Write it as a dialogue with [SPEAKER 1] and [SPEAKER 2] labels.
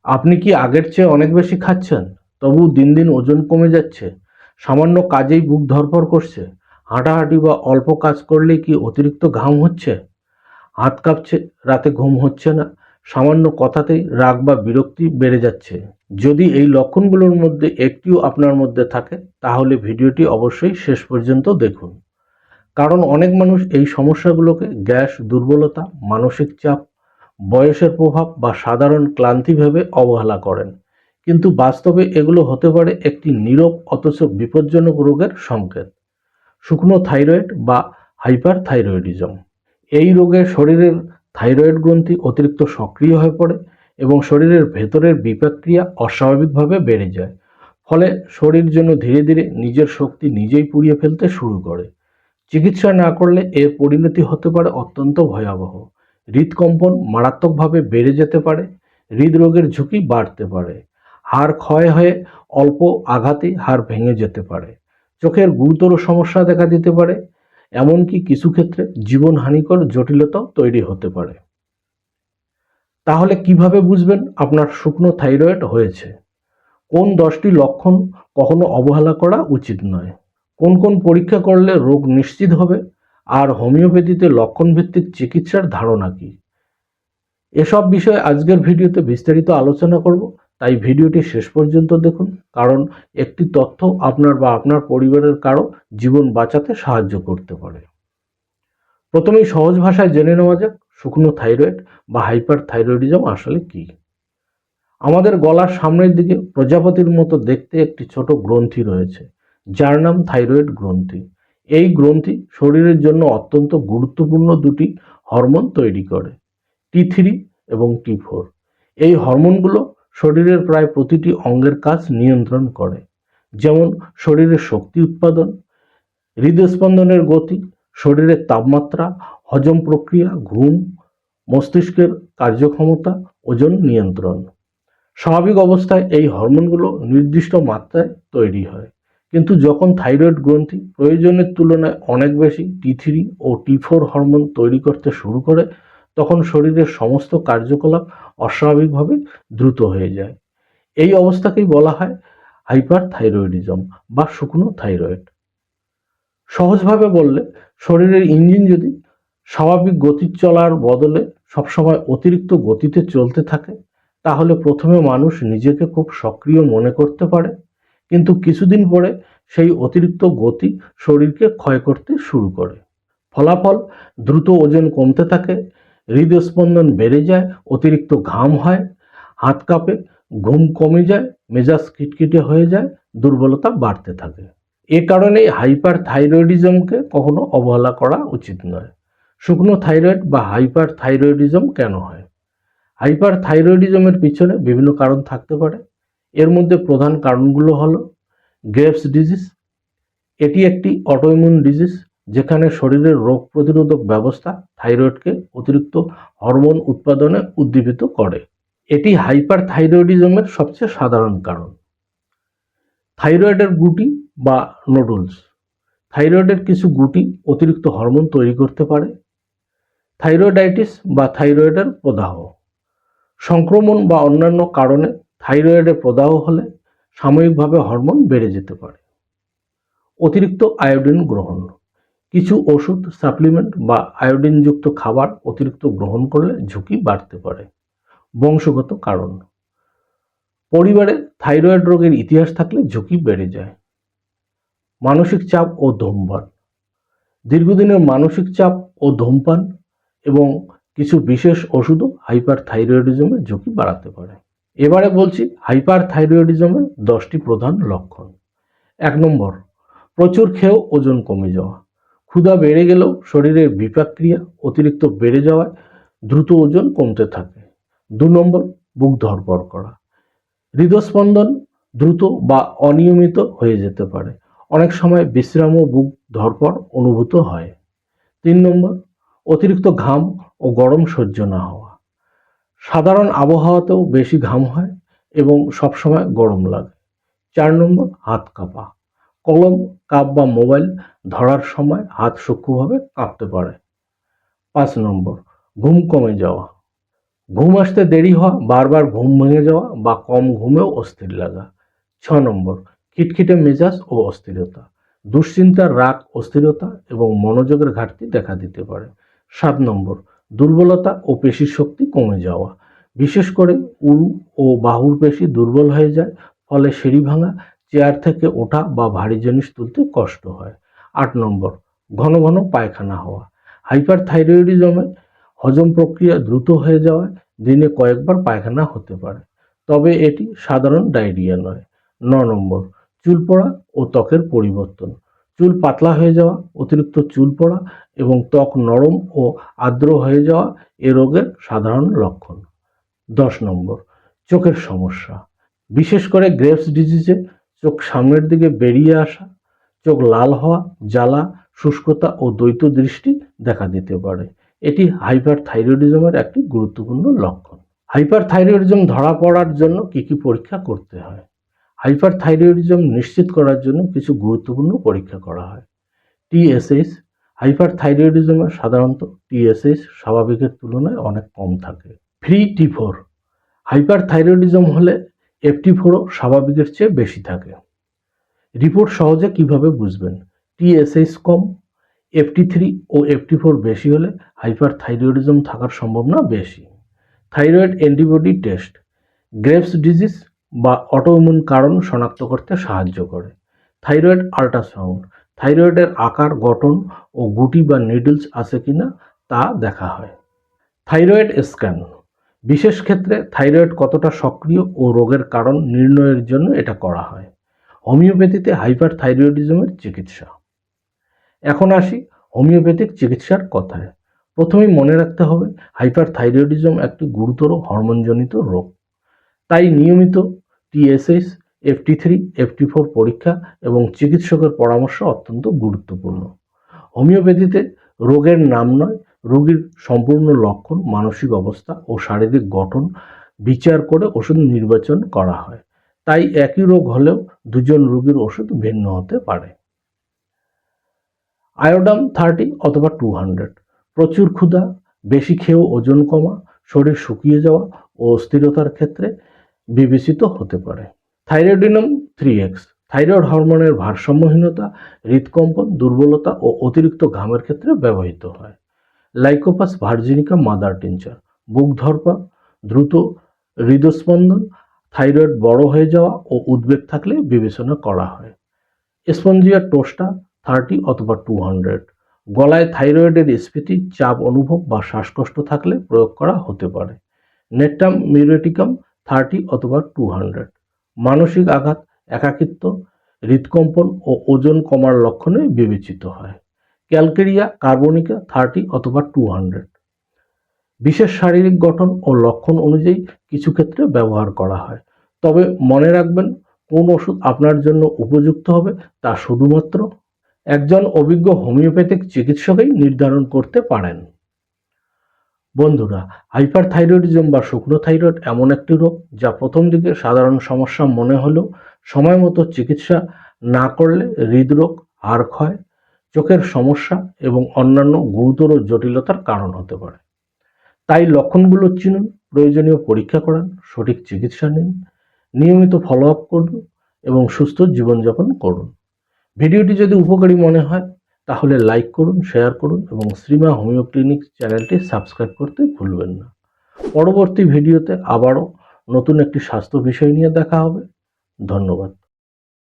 [SPEAKER 1] আপনি কি আগের চেয়ে অনেক বেশি খাচ্ছেন, তবু দিন দিন ওজন কমে যাচ্ছে? সামান্য কাজেই বুক ধড়ফড় করছে? হাঁটাহাঁটি বা অল্প কাজ করলেই কি অতিরিক্ত ঘাম হচ্ছে? হাত কাঁপছে, রাতে ঘুম হচ্ছে না, সামান্য কথাতেই রাগ বা বিরক্তি বেড়ে যাচ্ছে? যদি এই লক্ষণগুলোর মধ্যে একটিও আপনার মধ্যে থাকে, তাহলে ভিডিওটি অবশ্যই শেষ পর্যন্ত দেখুন। কারণ অনেক মানুষ এই সমস্যাগুলোকে গ্যাস, দুর্বলতা, মানসিক চাপ, বয়সের প্রভাব বা সাধারণ ক্লান্তি ভেবে অবহেলা করেন। কিন্তু বাস্তবে এগুলো হতে পারে একটি নীরব অথচ বিপজ্জনক রোগের সংকেত। শুকনো থাইরয়েড বা হাইপারথাইরয়েডিজম। এই রোগে শরীরের থাইরয়েড গ্রন্থি অতিরিক্ত সক্রিয় হয়ে পড়ে এবং শরীরের ভেতরের বিপাকক্রিয়া অস্বাভাবিকভাবে বেড়ে যায়। ফলে শরীর যেন ধীরে ধীরে নিজের শক্তি নিজেই পুড়িয়ে ফেলতে শুরু করে। চিকিৎসা না করলে এর পরিণতি হতে পারে অত্যন্ত ভয়াবহ। হৃদকম্পন মারাত্মকভাবে বেড়ে যেতে পারে, হৃদরোগের ঝুঁকি বাড়তে পারে, হাড় ক্ষয় হয়ে অল্প আঘাতে হাড় ভেঙে যেতে পারে, চোখের গুরুতর সমস্যা দেখা দিতে পারে, এমনকি কিছু ক্ষেত্রে জীবনহানিকর জটিলতাও তৈরি হতে পারে। তাহলে কিভাবে বুঝবেন আপনার শুকনো থাইরয়েড হয়েছে? কোন 10টি লক্ষণ কখনো অবহেলা করা উচিত নয়? কোন কোন পরীক্ষা করলে রোগ নিশ্চিত হবে? আর হোমিওপ্যাথিতে লক্ষণভিত্তিক চিকিৎসার ধারণা কি? এসব বিষয়ে আজকের ভিডিওতে বিস্তারিত আলোচনা করব, তাই ভিডিওটি শেষ পর্যন্ত দেখুন। কারণ একটি তথ্য আপনার বা আপনার পরিবারের কারো জীবন বাঁচাতে সাহায্য করতে পারে। প্রথমেই সহজ ভাষায় জেনে নেওয়া যাক শুকনো থাইরয়েড বা হাইপার থাইরয়েডিজম আসলে কি। আমাদের গলার সামনের দিকে প্রজাপতির মতো দেখতে একটি ছোট গ্রন্থি রয়েছে, যার নাম থাইরয়েড গ্রন্থি। এই গ্রন্থি শরীরের জন্য অত্যন্ত গুরুত্বপূর্ণ দুটি হরমোন তৈরি করে, T3 এবং T4। এই হরমোনগুলো শরীরের প্রায় প্রতিটি অঙ্গের কাজ নিয়ন্ত্রণ করে, যেমন শরীরের শক্তি উৎপাদন, হৃদস্পন্দনের গতি, শরীরের তাপমাত্রা, হজম প্রক্রিয়া, ঘুম, মস্তিষ্কের কার্যক্ষমতা, ওজন নিয়ন্ত্রণ। স্বাভাবিক অবস্থায় এই হরমোনগুলো নির্দিষ্ট মাত্রায় তৈরি হয়, কিন্তু যখন থাইরয়েড গ্রন্থি প্রয়োজনের তুলনায় অনেক বেশি T3 ও T4 হরমোন তৈরি করতে শুরু করে, তখন শরীরের সমস্ত কার্যকলাপ অস্বাভাবিকভাবে দ্রুত হয়ে যায়। এই অবস্থাকেই বলা হয় হাইপারথাইরয়েডিজম বা শুকনো থাইরয়েড। সহজভাবে বললে, শরীরের ইঞ্জিন যদি স্বাভাবিক গতির চলার বদলে সবসময় অতিরিক্ত গতিতে চলতে থাকে, তাহলে প্রথমে মানুষ নিজেকে খুব সক্রিয় মনে করতে পারে, কিন্তু কিছুদিন পরে সেই অতিরিক্ত গতি শরীরকে ক্ষয় করতে শুরু করে। ফলাফল, দ্রুত ওজন কমতে থাকে, হৃদস্পন্দন বেড়ে যায়, অতিরিক্ত ঘাম হয়, হাত কাঁপে, ঘুম কমে যায়, মেজাজ খিটখিটে হয়ে যায়, দুর্বলতা বাড়তে থাকে। এ কারণেই হাইপার থাইরয়েডিজমকে কখনো অবহেলা করা উচিত নয়। শুকনো থাইরয়েড বা হাইপার থাইরয়েডিজম কেন হয়? হাইপার থাইরয়েডিজমের পিছনে বিভিন্ন কারণ থাকতে পারে। এর মধ্যে প্রধান কারণগুলো হলো গ্রেভস ডিজিজ। এটি একটি অটোইমিউন ডিজিজ যেখানে শরীরের রোগ প্রতিরোধক ব্যবস্থা থাইরয়েডকে অতিরিক্ত হরমোন উৎপাদনে উদ্দীপিত করে। এটি হাইপার থাইরয়েডিজমের সবচেয়ে সাধারণ কারণ। থাইরয়েডের গুটি বা নোডুলস। থাইরয়েডের কিছু গুটি অতিরিক্ত হরমোন তৈরি করতে পারে। থাইরয়েডাইটিস বা থাইরয়েডের প্রদাহ। সংক্রমণ বা অন্যান্য কারণে থাইরয়েডের প্রদাহ হলে সাময়িকভাবে হরমোন বেড়ে যেতে পারে। অতিরিক্ত আয়োডিন গ্রহণ। কিছু ওষুধ, সাপ্লিমেন্ট বা আয়োডিনযুক্ত খাবার অতিরিক্ত গ্রহণ করলে ঝুঁকি বাড়তে পারে। বংশগত কারণ। পরিবারে থাইরয়েড রোগের ইতিহাস থাকলে ঝুঁকি বেড়ে যায়। মানসিক চাপ ও ধূমপান। দীর্ঘদিনের মানসিক চাপ ও ধূমপান এবং কিছু বিশেষ ওষুধও হাইপার থাইরয়েডিজমের ঝুঁকি বাড়াতে পারে। এবারে বলছি হাইপার থাইরয়েডিজমের 10টি প্রধান লক্ষণ। 1 নম্বর, প্রচুর খেয়েও ওজন কমে যাওয়া। ক্ষুধা বেড়ে গেলেও শরীরের বিপাকক্রিয়া অতিরিক্ত বেড়ে যাওয়ায় দ্রুত ওজন কমতে থাকে। 2 নম্বর, বুক ধড়ফড় করা। হৃদস্পন্দন দ্রুত বা অনিয়মিত হয়ে যেতে পারে, অনেক সময় বিশ্রাম ও বুক ধড়ফড় অনুভূত হয়। 3 নম্বর, অতিরিক্ত ঘাম ও গরম সহ্য না হওয়া। সাধারণ আবহাওয়াতেও বেশি ঘাম হয় এবং সবসময় গরম লাগে। 4 নম্বর, হাত কাঁপা। কলম, কাপ বা মোবাইল ধরার সময় হাত সূক্ষ্মভাবে কাঁপতে পারে। 5 নম্বর, ঘুম কমে যাওয়া। ঘুম আসতে দেরি হওয়া, বারবার ঘুম ভেঙে যাওয়া বা কম ঘুমেও অস্থির লাগা। 6 নম্বর, খিটখিটে মেজাজ ও অস্থিরতা, দুশ্চিন্তা, রাগ, অস্থিরতা এবং মনোযোগের ঘাটতি দেখা দিতে পারে। 7 নম্বর, দুর্বলতা ও পেশির শক্তি কমে যাওয়া, বিশেষ করে উরু ও বাহুর পেশি দুর্বল হয়ে যায়, ফলে সিঁড়ি ভাঙা, চেয়ার থেকে ওঠা বা ভারী জিনিস তুলতে কষ্ট হয়। 8 নম্বর, ঘন ঘন পায়খানা হওয়া, হাইপার থাইরয়েডিজমে হজম প্রক্রিয়া দ্রুত হয়ে যাওয়ায় দিনে কয়েকবার পায়খানা হতে পারে, তবে এটি সাধারণ ডায়রিয়া নয়। 9 নম্বর, চুল পড়া ও ত্বকের পরিবর্তন, চুল পাতলা হয়ে যাওয়া, অতিরিক্ত চুল পড়া এবং ত্বক নরম ও আর্দ্র হয়ে যাওয়া এ রোগের সাধারণ লক্ষণ। 10 নম্বর, চোখের সমস্যা, বিশেষ করে গ্রেভস ডিজিজে চোখ সামনের দিকে বেরিয়ে আসা, চোখ লাল হওয়া, জ্বালা, শুষ্কতা ও দ্বৈত দৃষ্টি দেখা দিতে পারে। এটি হাইপার থাইরয়েডিজমের একটি গুরুত্বপূর্ণ লক্ষণ। হাইপার থাইরয়েডিজম ধরা পড়ার জন্য কি কি পরীক্ষা করতে হয়? হাইপার থাইরয়েডিজম নিশ্চিত করার জন্য কিছু গুরুত্বপূর্ণ পরীক্ষা করা হয়। টিএসএইচ, হাইপার থাইরয়েডিজমে সাধারণত টিএসএইচ স্বাভাবিকের তুলনায় অনেক কম থাকে। ফ্রি টি4, হাইপার থাইরয়েডিজম হলে এফটি4ও স্বাভাবিকের চেয়ে বেশি থাকে। রিপোর্ট সহজে কিভাবে বুঝবেন? টিএসএইচ কম, এফটি3 ও এফটি4 বেশি হলে হাইপার থাইরয়েডিজম থাকার সম্ভাবনা বেশি। Thyroid antibody test graves disease বা অটোইমিউন কারণ শনাক্ত করতে সাহায্য করে। থাইরয়েড আল্ট্রাসাউন্ড থাইরয়েডের আকার, গঠন ও গুটি বা নিডলস আছে কিনা তা দেখা হয়। থাইরয়েড স্ক্যান বিশেষ ক্ষেত্রে থাইরয়েড কতটা সক্রিয় ও রোগের কারণ নির্ণয়ের জন্য এটা করা হয়। হোমিওপ্যাথিতে হাইপার থাইরয়েডিজমের চিকিৎসা। এখন আসি হোমিওপ্যাথিক চিকিৎসার কথায়। প্রথমেই মনে রাখতে হবে হাইপার থাইরয়েডিজম একটি গুরুতর হরমোনজনিত রোগ, তাই নিয়মিত টিএসএইচ, এফটি3, এফটি4 পরীক্ষা এবং চিকিৎসকের পরামর্শ অত্যন্ত গুরুত্বপূর্ণ। হোমিওপ্যাথিতে রোগের নাম নয়, রোগীর সম্পূর্ণ লক্ষণ, মানসিক অবস্থা ও শারীরিক গঠন বিচার করে ওষুধ নির্বাচন করা হয়, তাই একই রোগ হলেও দুজন রোগীর ওষুধ ভিন্ন হতে পারে। আয়োডাম 30 অথবা 200, প্রচুর ক্ষুধা, বেশি খেয়েও ওজন কমা, শরীর শুকিয়ে যাওয়া ও অস্থিরতার ক্ষেত্রে বিবেচিত হতে পারে। থাইরয়েডিনম 3x, থাইরয়েড হরমোনের ভারসাম্যহীনতা, হৃদকম্পন, দুর্বলতা ও অতিরিক্ত ঘামের ক্ষেত্রে ব্যবহৃত হয়। লাইকোপাস ভার্জিনিকা মাদার টিনচার, বুক ধড়ফড়, দ্রুত হৃদস্পন্দন, থাইরয়েড বড় হয়ে যাওয়া ও উদ্বেগ থাকলে বিবেচনা করা হয়। স্পঞ্জিয়া টোস্টা 30 অথবা 200, গলায় থাইরয়েডের স্ফীতি, চাপ অনুভব বা শ্বাসকষ্ট থাকলে প্রয়োগ করা হতে পারে। নেট্টাম মিউরেটিকাম 30 অথবা 200, মানসিক আঘাত, একাকিত্ব, হৃদকম্পন ও ওজন কমার লক্ষণে বিবেচিত হয়। ক্যালকেরিয়া কার্বনিকা 30 অথবা 200, বিশেষ শারীরিক গঠন ও লক্ষণ অনুযায়ী কিছু ক্ষেত্রে ব্যবহার করা হয়, তবে মনে রাখবেন কোন ওষুধ আপনার জন্য উপযুক্ত হবে তা শুধুমাত্র একজন অভিজ্ঞ হোমিওপ্যাথিক চিকিৎসকই নির্ধারণ করতে পারেন। বন্ধুরা, হাইপার থাইরয়েডিজম বা শুকনো থাইরয়েড এমন একটি রোগ যা প্রথম দিকে সাধারণ সমস্যা মনে হলেও সময় মতো চিকিৎসা না করলে হৃদরোগ, হাড় ক্ষয়, চোখের সমস্যা এবং অন্যান্য গুরুতর জটিলতার কারণ হতে পারে। তাই লক্ষণগুলো চিনুন, প্রয়োজনীয় পরীক্ষা করান, সঠিক চিকিৎসা নিন, নিয়মিত ফলো আপ করুন এবং সুস্থ জীবনযাপন করুন। ভিডিওটি যদি উপকারী মনে হয় তাহলে লাইক করুন, শেয়ার করুন এবং শ্রীমা হোমিও ক্লিনিক চ্যানেলটি সাবস্ক্রাইব করতে ভুলবেন না। পরবর্তী ভিডিওতে আবারও নতুন একটি স্বাস্থ্য বিষয় নিয়ে দেখা হবে। ধন্যবাদ।